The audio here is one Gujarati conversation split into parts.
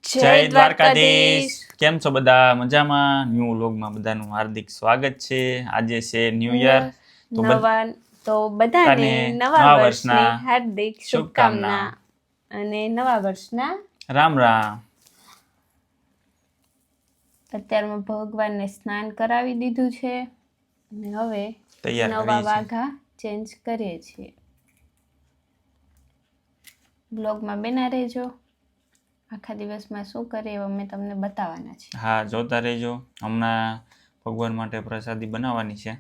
જય દ્વારકાધીશ. કેમ છો બધા? મજામાં? ન્યૂ વ્લોગમાં બધાનું હાર્દિક સ્વાગત છે. આજે છે ન્યૂ યર, તો બધાને નવા વર્ષની હાર્દિક શુભકામના અને નવા વર્ષના રામ રામ. અત્યારમાં ભગવાનને સ્નાન કરાવી દીધું છે અને હવે નવા વાઘા ચેન્જ કરીએ છીએ. બ્લોગમાં બેના રહેજો. આખા દિવસમાં શું કરે એવું અમે તમને બતાવવાના છે. હા, જોતા રહેજો. હમણાં ભગવાન માટે પ્રસાદી બનાવવાની છે.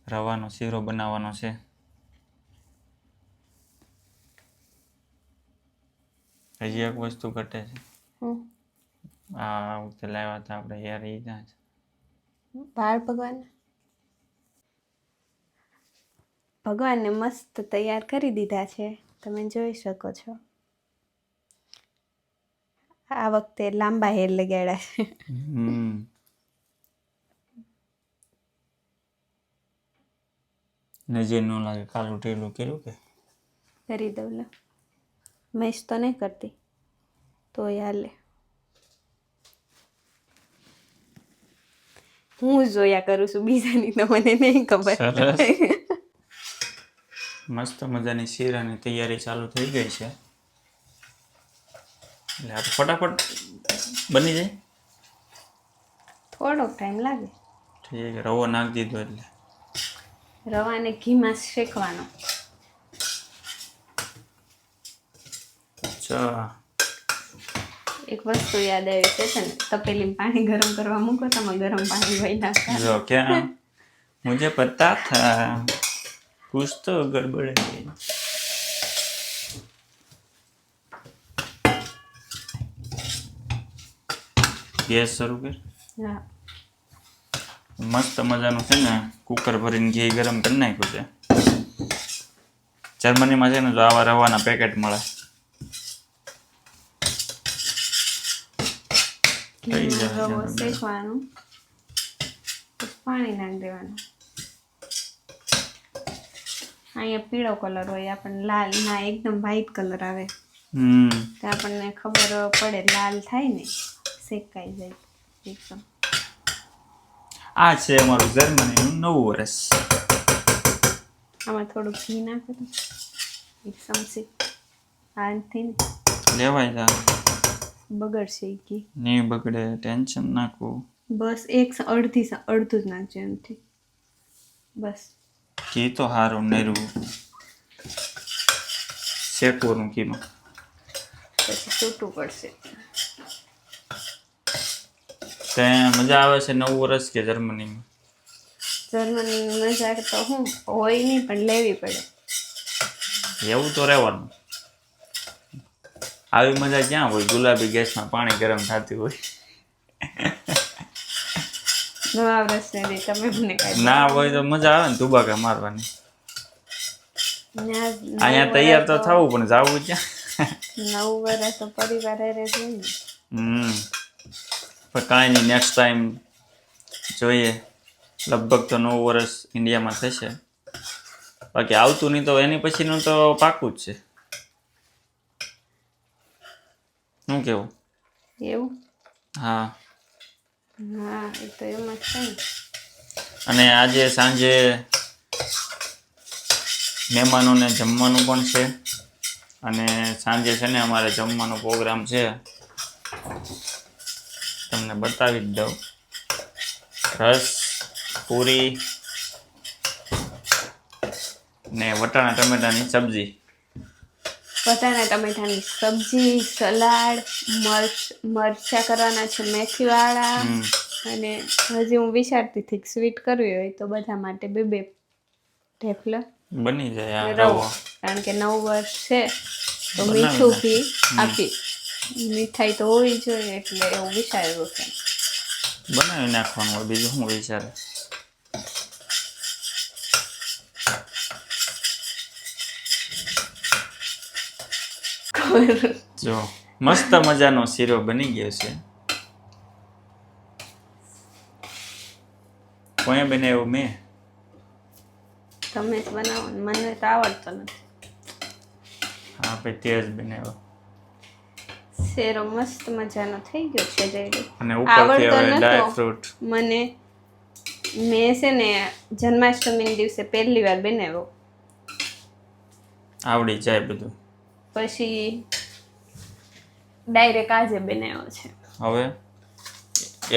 રવાનો શીરો બનાવવાનો છે. હજી એક વસ્તુ ઘટે છે. આ વખતે લાવ્યા હતા આપણે યાર, એ ત્યાં છે બાળ ભગવાનને મસ્ત તૈયાર કરી દીધા છે, તમે જોઈ શકો છો. આ વખતે લાંબા હેર લગાડ્યા છે. નજર ન લાગે. કાલું ટેલું કર્યું કે કરી દઉં લે. મેચ તો નહીં કરતી તો હાલે. હું જોયા કરું છું, બીજાની તો મને નહીં ખબર. મસ્ત મજાની શીરાની તૈયારી ચાલુ થઈ ગઈ છે. એટલે આ ફટાફટ બની જાય. થોડોક ટાઈમ લાગે. ઠીક, રવો નાખી દીધો એટલે રવાને ઘીમાં શેકવાનો. એક વસ્તુ યાદ આવી છે ને, તપેલીમાં પાણી ગરમ કરવા મૂકો, તમે ગરમ પાણી વહી નાખતા. જો ક્યાં મુझे पता था कुछ तो गड़बड़ है. ગેસ શરૂ કર. હા, મસ્ત મજાનું છે ને કુકર ભરીને ઘી ગરમ કરી નાખ્યું છે. જર્મનીમાં છે ને જો આવા રવાના પેકેટ મળે. રવો શેકવાનું, પાણી નાખી દેવાનું. અહીંયા પીળો કલર હોય, આપણને લાલ ના એકદમ વ્હાઈટ કલર આવે. તો આપણને ખબર પડે લાલ થાય ને, શેકાઈ જાય એકદમ. આ છે અમારું જર્મનીનું નવું વર્ષ. આમાં થોડુંક ઘી નાખો તો એક ચમચી. આથી લેવાય જા બગડશે ઘી. નહીં બગડે, ટેન્શન નાખવું. બસ અડધું જ નાખજો એમથી. બસ ઘી તો સારું નેરવું, શેકવાનું ઘીમાં, પછી છૂટું પડશે. ત્યાં મજા આવે છે નવું વર્ષ કે જર્મનીમાં? જર્મનીની મજા તો હું હોય નહીં, પણ લેવી પડે. એવું તો રહેવાનું. આવી મજા ક્યાં હોય? ગુલાબી ગેસમાં પાણી ગરમ થતું હોય. નવા વર્ષને દી તમે મને કાંઈ ના હોય તો મજા આવે ને તુબાકા મારવાની. અહીંયા તૈયાર તો થવું પણ જવું ક્યાં? નવું વર્ષ તો પરિવાર રહે છે ને. પણ કાંઈ નહીં, નેક્સ્ટ ટાઈમ જોઈએ. લગભગ તો નવું વર્ષ ઇન્ડિયામાં થશે. બાકી આવતું નહીં તો એની પછીનું તો પાકું જ છે. શું કેવું? એવું? હા, એ તો એમ જ છે ને. અને આજે સાંજે મહેમાનોને જમવાનું પણ છે. અને સાંજે છે ને અમારે જમવાનો પ્રોગ્રામ છે, તમને બતાવી જ દઉં. રસ, પૂરી ને વટાણા ટમેટાની સબ્જી. વટાણા ટમેટાની સબ્જી, સલાડ, મરચા કરવાના છે મેથીવાળા. અને હજી હું વિચારતી હતી સ્વીટ કરવી હોય તો બધા માટે બે ઢેફલા બની જાય. રવો, કારણ કે નવું વર્ષ છે તો મીઠું ઘી આપી, મીઠાઈ તો હોવી જોઈએ, એટલે એવું વિચાર્યું છે. બનાવી નાખવાનું હોય, બીજું શું વિચારે. જો મસ્ત મજાનો શીરો બની ગયો છે. કોણે બનાવ્યો? મેં. તમે જ બનાવો ને, મને તો આવડતો નથી. હા ભાઈ, તે જ બનાવ્યો. શેરો મસ્ત મજાનો થઈ ગયો છે રેડી. અને ઉપરથી હવે ડ્રાય ફ્રૂટ. મને મેં છે ને જન્માષ્ટમી દિવસે પહેલી વાર બનાવ્યો, આવડી જાય બધું. પછી ડાયરેક્ટ આજે બનાવ્યો છે. હવે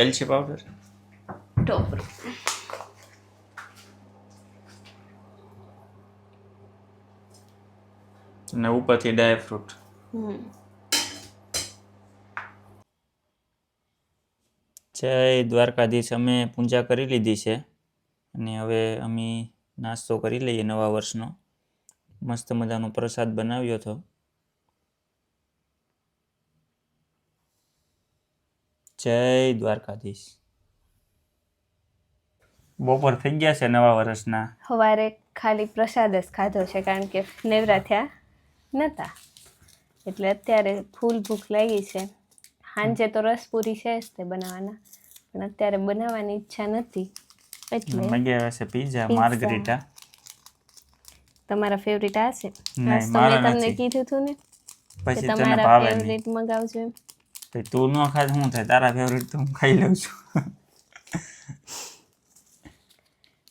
એલચી પાવડર, ટોપરું, અને ઉપરથી ડ્રાય ફ્રૂટ. જય દ્વારકાધીશ. અમે પૂજા કરી લીધી છે અને હવે અમે નાસ્તો કરી લઈએ નવા વર્ષનો. મસ્ત મજાનો પ્રસાદ બનાવ્યો હતો. જય દ્વારકાધીશ. બપોર થઈ ગયા છે નવા વર્ષના. સવારે ખાલી પ્રસાદ જ ખાધો છે કારણ કે નેવરા થયા નહોતા, એટલે અત્યારે ફૂલ ભૂખ લાગી છે. સાંજે તો રસપુરી છે જ તે બનાવવાના, પણ અત્યારે બનાવવાની ઈચ્છા નથી એટલે મજા આવે છે. પીઝા માર્ગરીટા તમારા ફેવરિટ આ છે? નહીં, તો મારા મેં તમને નથી. કીધું હતું ને કે પછી તને તમારા ભાવે નહીં. ફેવરિટ મગાવજો એમ. પછી તું ન ખાય તો શું થાય? તારા ફેવરિટ તો હું ખાઈ લઉં છું.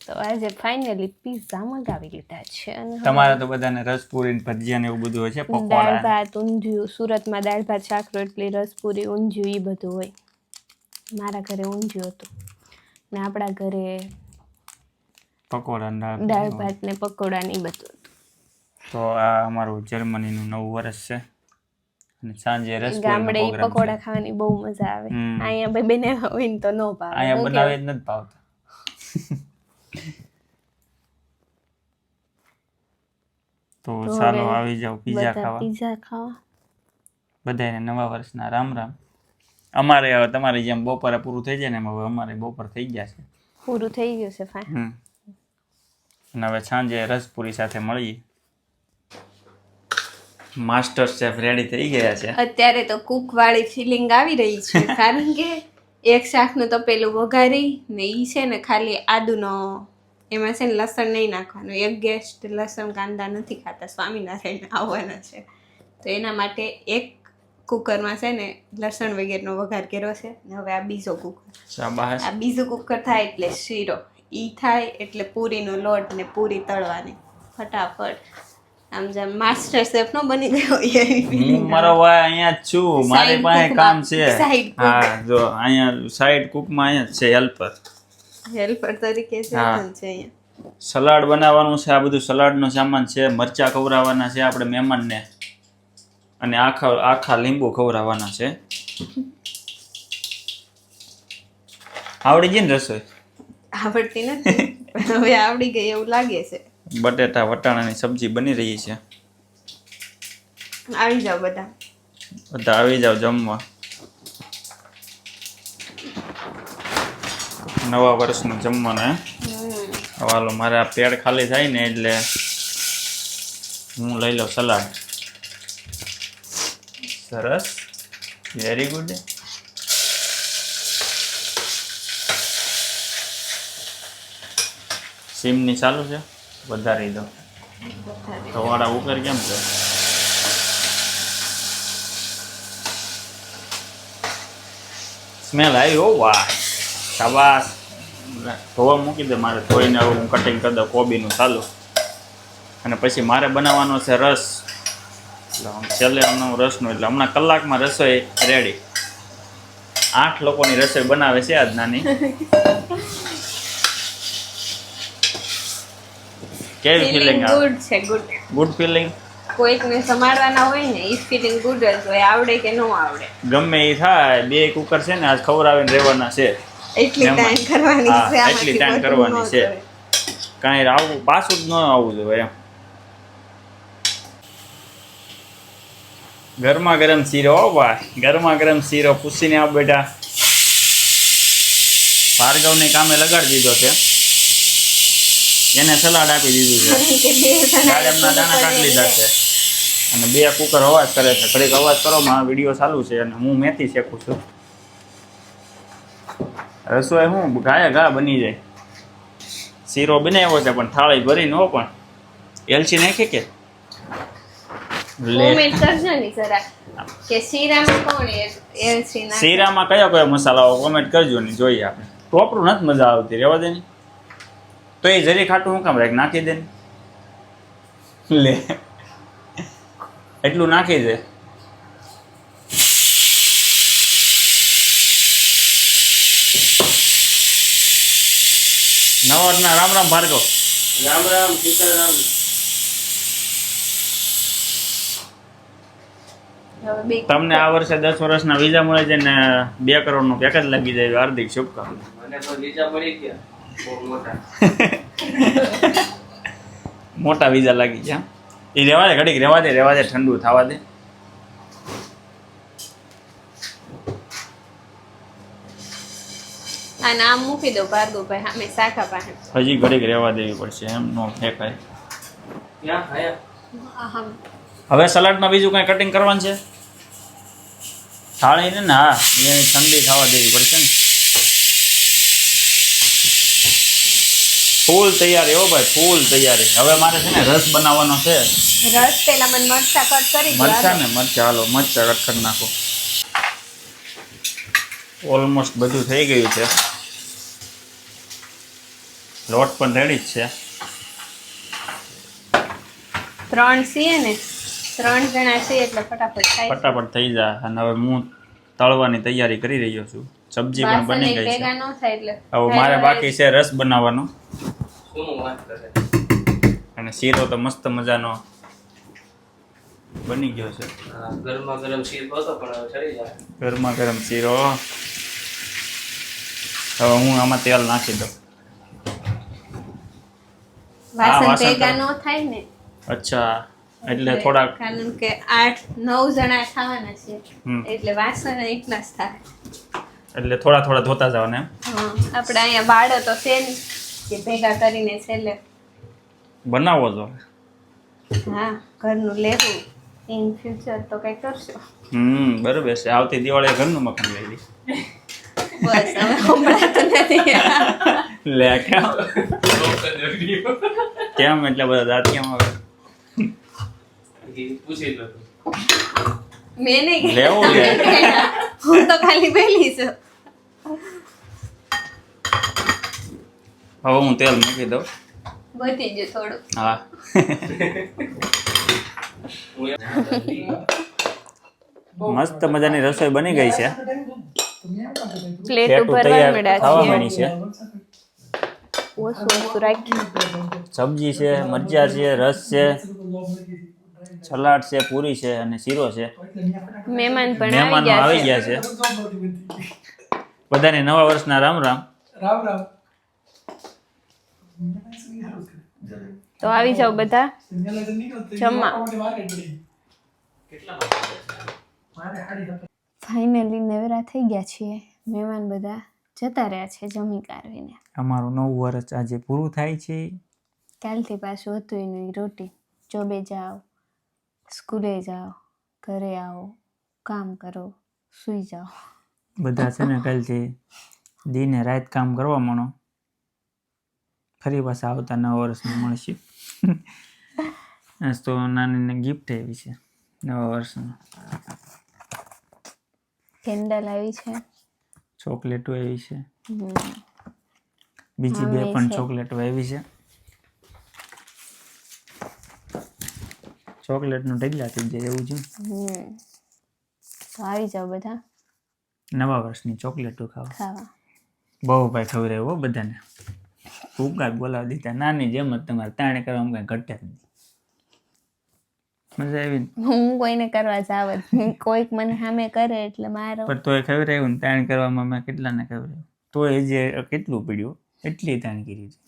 તો આજે ફાઇનલી પિઝા મગાવી લીધા છે. અને તમારે તો બધાને રસપુરી ને ભજીયા ને એવું બધું હોય છે, દાળ પકોડા. ભાત, ઊંધિયું. સુરતમાં દાળ ભાત, શાક રોટલી, રસપુરી, ઊંધિયું એ બધું હોય. મારા ઘરે ઊંધિયું હતું ને આપણા ઘરે પકોડા ને દાળ ભાત ને પકોડા ને એ બધું હતું. તો આ અમારું જર્મનીનું નવું વર્ષ છે અને સાંજે રસપુરીનો ગામડે ઈ પ્રોગ્રામ પકોડા છે. ખાવાની બહુ મજા આવે. હમ. અહીંયા ભાઈ બનાવ્યા હોય ને તો ન ભાવે. અહીંયા હું બનાવે જ કેવું? નથી ભાવતા. તો તો ચાલો હવે આવી જાવ પીઝા બધા ખાવા. પીઝા ખાવા. બધાને નવા વર્ષના રામ રામ. અમારે હવે તમારી જેમ બપોરે પૂરું થઈ જાય ને એમ હવે અમારે બપોર થઈ ગયા છે. પૂરું થઈ ગયું છે ફાઇન. અને હવે સાંજે રસપુરી સાથે મળીએ. માસ્ટર શેફ રેડી થઈ ગયા છે. અત્યારે તો કુક વાળી ફિલિંગ આવી રહી છે કારણ કે એક શાકનું તો પેલું વઘારી ને ઈ છે ને ખાલી આદુનો, એમાં છે ને લસણ નહીં નાખવાનું. એક ગેસ્ટ લસણ કાંદા નથી ખાતા, સ્વામિનારાયણ આવવાના છે, તો એના માટે એક કુકરમાં છે ને લસણ વગેરેનો વઘાર કર્યો છે. ને હવે આ બીજો કુકર, શાબાશ. આ બીજું કુકર થાય એટલે શીરો, ઈ થાય એટલે પૂરીનો લોટ ને પૂરી તળવાની ફટાફટ. આમ જેમ માસ્ટર શેફ નો બની ગયો હું મારો ભાઈ અહીંયા જ છું, મારી Side પાસે cook કામ માં, છે. side cook. હા જો અહીંયા સાઈડ કુકમાં અહીંયા જ છે હેલ્પર. હેલ્પર તરીકે છે હા. પણ છે અહીંયા. સલાડ બનાવવાનું છે, આ બધું સલાડનો સામાન છે. મરચા ખવડાવવાના છે આપણે મહેમાનને, અને આખા લીંબુ ખવડાવવાના છે. આવડી ગઈ ને રસોઈ? આવડતી નથી પણ હવે આવડી ગઈ એવું લાગે છે. બટેટા વટાણાની સબ્જી બની રહી છે. આવી જાવ બધા. બધા આવી જાવ જમવા. નવા વર્ષનું જમવાનું હે. હાલો મારે આ પેડ ખાલી થાય ને એટલે હું લઈ લઉં સલાડ. સરસ, વેરી ગુડ. સીમની ચાલુ છે, વધારી દો. ધવાડા ઉપર કેમ છે? સ્મેલ આવી. હો વાહ, શાબાશ. ધોવા મૂકી દે, મારે ધોઈને હવે હું કટિંગ કરી દઉં કોબીનું ચાલુ. અને પછી મારે બનાવવાનો છે રસ, એટલે છેલ્લે હમણાં રસનું, એટલે હમણાં કલાકમાં રસોઈ રેડી. 8 લોકોની રસોઈ બનાવે છે આજ નાની. કેવી ફિલિંગ આવે? ગુડ છે, ગુડ. Good feeling. કોઈકને સંભાળવાના હોય ને એ ફિલિંગ ગુડ જ હોય, આવડે કે ન આવડે. ગમે એ થાય, 2 કુકર છે ને આજ ખવડાવીને રહેવાના છે. એટલી એમાં. ટાઈમ કરવાની હા, છે, એટલી આમાંથી time વધુ ન કરવાની છે. કરે. કાંઈ આવું પાછું જ ન આવવું જોઈએ એમ. ગરમા ગરમ શીરો. હો ભાઈ, ગરમા ગરમ શીરો પૂછીને આવ બેટા. ભાર્ગવને કામે લગાડી દીધો છે, એને સલાડ આપી દીધું છે. કે બે જણા દાડમના દાણા કાઢી લીધા છે અને 2 કુકર અવાજ કરે છે. ઘડીક અવાજ કરો, મારો વિડીયો ચાલુ છે અને હું મેથી શેકું છું. રસોઈ હું ઘા બની જાય. શીરો બનાવ્યો છે પણ થાળી ભરીને. હો પણ એલચી નાખી કે લે. કોમેન્ટ કરજો ને જરા, કે શીરામાં કોણ એલચી નાખે? શીરામાં કયા કયા મસાલાઓ કોમેન્ટ કરજો ને જોઈએ આપણે. ટોપરું નથી મજા આવતી, રહેવા દે ને. તો એ જરી ખાટું હું કામ રાખ, નાખી દે ને. લે એટલું નાખી દે. નવારના રામ રામ ભાર્ગવ. રામ રામ સીતારામ. હવે બે તમને આ વર્ષે 10 વર્ષના વિઝા મળે છે ને 2 કરોડનું પેકેજ લાગી જાય, હાર્દિક શુભકામના. મને તો વિઝા મળી ગયા બહુ મોટા. મોટા વિઝા લાગી ગયા. એ રહેવા દે, ઘડીક રહેવા દે, ઠંડુ થવા દે. આ નામ મૂકી દો ભાર્ગવભાઈ સામે શાખા પાસે. હજી ઘડીક રહેવા દેવી પડશે, એમ નો ફેંકાય. ક્યાં ખાયા? આહમ. હવે સલાડમાં બીજું કઈ કટિંગ કરવાનું છે? થાળી ને હા, એની ઠંડી થવા દેવી પડશે ને. ફૂલ તૈયારી હો ભાઈ, ફૂલ તૈયારી. હવે મારે છે ને રસ બનાવવાનો છે. રસ પેલા મને મરચા કટ કરી દો. મરચા ને મરચા, હાલો મરચા કટ કરી નાખો. ઓલમોસ્ટ બધું થઈ ગયું છે. લોટ પણ રેડી જ છે. 3 છીએ ને, 3 જણા છીએ એટલે ફટાફટ થાય. ફટાફટ થઈ જાય. અને હવે હું તળવાની તૈયારી કરી રહ્યો છું. સબ્જી પણ વાસણ બની એક ગઈ છે. ભેગા ન થાય એટલે હવે મારે બાકી છે રસ બનાવવાનો. શું વાત કરે? અને શીરો તો મસ્ત મજાનો બની ગયો છે. હા, ગરમા ગરમ શીર હતો પણ હવે ચડી જાય. ગરમા ગરમ શીરો. હવે હું આમાં તેલ નાખી દઉં. વાસણ વાસણ ભેગા તો- ન થાય ને, અચ્છા, એટલે થોડાક કારણ કે 8-9 જણા ખાવાના છે હમ. એટલે વાસણ એકલા જ થાય. એટલે થોડા થોડા ધોતા જવાના એમ. હા, આપણે અહીંયા બાળો તો છે ને કે ભેગા કરીને છેલ્લે બનાવો છો. હા ઘરનું લેવું. ઇન ફ્યુચર તો કઈ કરશો. બરોબર છે. આવતી દિવાળીએ ઘરનું મકાન લઈ લી. બસ હવે સંભળાતું નથી. લે કેમ કેમ એટલે બધા દાંત કેમ આવે? પૂછી લો. મેં નહીં લેવું લે. હું તો ખાલી બેલી છું. હવે હું તેલ મૂકી દઉં. બધી જ થોડું. હા. મસ્ત મજાની રસોઈ બની ગઈ છે. પ્લેટ પેટું ઉપર તૈયાર વળમેડા થવા છીએ. માંડી છે. ઓછું ઓછું રાખી. સબ્જી છે, મરચા છે, રસ છે, સલાડ છે, પૂરી છે અને શીરો છે. મહેમાન પણ મહેમાનો આવી ગયા છે. બધાને નવા વર્ષના રામ રામ. રામ રામ. તો આવી જાવ બધા જમવા. ફાઇનલી નવરા થઈ ગયા છીએ. મહેમાન બધા જતા રહ્યા છે જમી કાઢીને. અમારું નવું વર્ષ આજે પૂરું થાય છે. કાલથી પાછું હતું એનું રૂટીન. જોબે જાઓ, સ્કૂલે જાઓ, ઘરે આવો, કામ કરો, સૂઈ જાઓ. બધા છે ને કાલથી દિને રાત કામ કરવા માંડો. ફરી પાછા આવતા નવા વર્ષમાં મળશે. આજ તો નાનીને ગિફ્ટ આવી છે નવા વર્ષમાં. કેન્ડલ આવી છે. ચોકલેટો આવી છે. હમ. બીજી બે આવે પણ છે. ચોકલેટો આવી છે. ચોકલેટનું ઢગલા થઈ જાય એવું છે. તો આવી જાઓ બધા નવા વર્ષની ચોકલેટો ખાવા. ખાવા. બહુ ભાઈ ખવડાવ્યું હો બધાને. ભૂકા બોલાવી દીધા. નાની જેમ જ તમારે તાણે કરવામાં કઈ ઘટે જ નહીં. મજા આવી ને? હું કોઈને કરવા જાવ જ નહીં. કોઈક મને સામે કરે એટલે મારો. પણ તોય ખવડાવ્યું ને તાણ કરવામાં મેં કેટલાને ખવડાવ્યું. તોય જે કેટલું પીડ્યું એટલી તાણ કરી છે.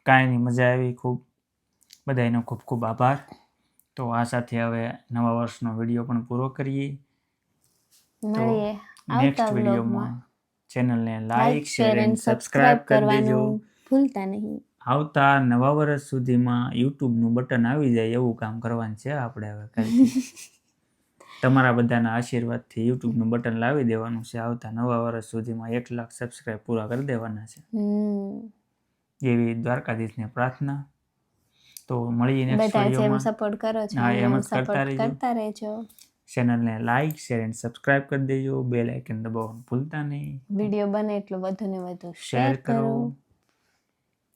કાંઈ નહીં, મજા આવી ખૂબ. બધાનો ખૂબ ખૂબ આભાર. તો આ સાથે હવે નવા વર્ષનો વિડીયો પણ પૂરો કરીએ. મળીએ નેક્સ્ટ આવતા વિડીયોમાં વ્લોગમાં. ચેનલને like like share share and and subscribe કરી દેજો. કરવાનું ભૂલતા નહીં. આવતા નવા વર્ષ સુધીમાં યુટ્યુબનું બટન આવી જાય એવું કામ કરવાનું છે આપણે હવે કાલથી. તમારા બધાના આશીર્વાદથી યુટ્યુબનું બટન લાવી દેવાનું છે. આવતા નવા વર્ષ સુધીમાં 1 લાખ સબસ્ક્રાઇબ પૂરા કરી દેવાના છે. એવી દ્વારકાધીશને પ્રાર્થના. તો મળીએ નેક્સ્ટ બધા જેમ વિડીયોમાં. સપોર્ટ કરો છો હા, એમ એમ જ કરતા સપોર્ટ રહેજો. કરતા રહેજો. ચેનલને લાઈક શેર એન્ડ સબસ્ક્રાઇબ કરી દેજો. બેલ આઇકન દબાવવાનું ભૂલતા નહીં. વિડીયો બને એટલું વધુ ને વધુ શેર શેર કરો કરો.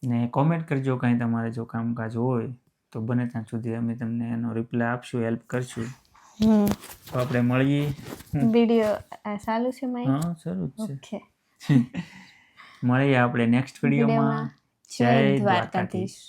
ને કોમેન્ટ કરજો કાંઈ તમારે જો કામકાજ હોય તો બને ત્યાં સુધી અમે તમને એનો રિપ્લાય આપશું, હેલ્પ કરશું. તો આપણે મળીએ. વિડીયો ચાલુ છે માઈ? હા, શરૂ જ છે. ઓકે. મળીએ આપણે નેક્સ્ટ વિડીયોમાં. જય દ્વારકાધીશ.